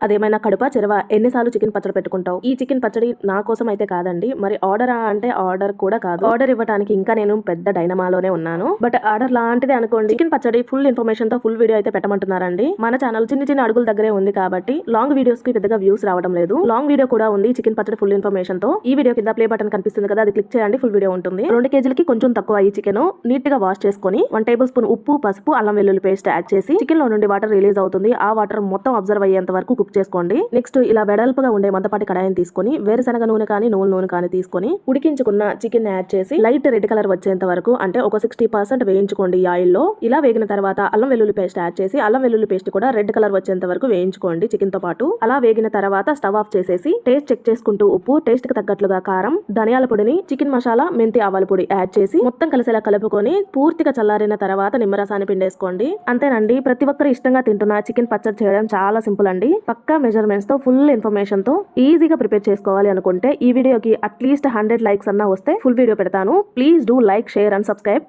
అదేమైనా కడుపా చెరవా ఎన్నిసార్లు చికెన్ పచ్చడి పెట్టుకుంటావు? ఈ చికెన్ పచ్చడి నా కోసం అయితే కాదండి. మరి ఆర్డర్ అంటే ఆర్డర్ కూడా కాదు. ఆర్డర్ ఇవ్వడానికి ఇంకా నేను పెద్ద డైనమాలోనే ఉన్నాను. బట్ ఆర్డర్ లాంటిదే అనుకోండి. చికెన్ పచ్చడి ఫుల్ ఇన్ఫర్మేషన్ తో ఫుల్ వీడియో అయితే పెట్టమంటున్నారండి. మన ఛానల్ చిన్న చిన్న అడుగుల దగ్గరే ఉంది కాబట్టి లాంగ్ వీడియోస్ కి పెద్దగా వ్యూస్ రావడం లేదు. లాంగ్ వీడియో కూడా ఉంది చికెన్ పచ్చడి ఫుల్ ఇన్ఫర్మేషన్ తో. ఈ వీడియో కింద ప్లే బటన్ కనిపిస్తుంది కదా, అది క్లిక్ చేయండి. ఫుల్ వీడియో ఉంటుంది. 2 కేజీలకి కొంచెం తక్కువ ఈ చికెన్ నీట్ గా వాష్ చేసుకొని 1 టేబుల్ స్పూన్ ఉప్పు, పసుపు, అల్లం వెల్లుల్లి పేస్ట్ యాడ్ చేసి చికెన్ లో నుండి వాటర్ రిలీజ్ అవుతుంది. ఆ వాటర్ మొత్తం అబ్జర్వ్ అయ్యేంత వరకు కుక్ చేసుకోండి. నెక్స్ట్ ఇలా వెడల్పుగా ఉండే మందపాటి కడాయిని తీసుకొని వేరుశనగ నూనె కానీ నువ్వుల నూనె కానీ తీసుకొని ఉడికించుకున్న చికెన్ యాడ్ చేసి లైట్ రెడ్ కలర్ వచ్చేంత వరకు అంటే ఒక 60% వేయించుకోండి ఈ ఆయిల్ లో. ఇలా వేగిన తర్వాత అల్లం వెల్లుల్లి పేస్ట్ యాడ్ చేసి అల్లం వెల్లుల్లి పేస్ట్ కూడా రెడ్ కలర్ వచ్చేంత వరకు వేయించుకోండి చికెన్ తో పాటు. అలా వేగిన తర్వాత స్టవ్ ఆఫ్ చేసేసి టేస్ట్ చెక్ చేసుకుంటూ ఉప్పు, టేస్ట్ కి తగ్గట్లుగా కారం, ధనియాల పొడిని, చికెన్ మసాలా, మెంతి ఆవాల పొడి యాడ్ చేసి మొత్తం కలిసేలా కలుపుకొని పూర్తిగా చల్లారిన తర్వాత నిమ్మరసాన్ని పిండేసుకోండి. అంతేనండి, ప్రతి ఒక్కరు ఇష్టంగా తింటున్న చికెన్ పచ్చడి చేయడం చాలా సింపుల్ అండి. పక్కా మెజర్మెంట్స్ తో ఫుల్ ఇన్ఫర్మేషన్ తో ఈజీగా ప్రిపేర్ చేసుకోవాలి అనుకుంటే ఈ వీడియోకి అట్లీస్ట్ 100 లైక్స్ అన్నా వస్తే ఫుల్ వీడియో పెడతాను. Please do like, share and subscribe.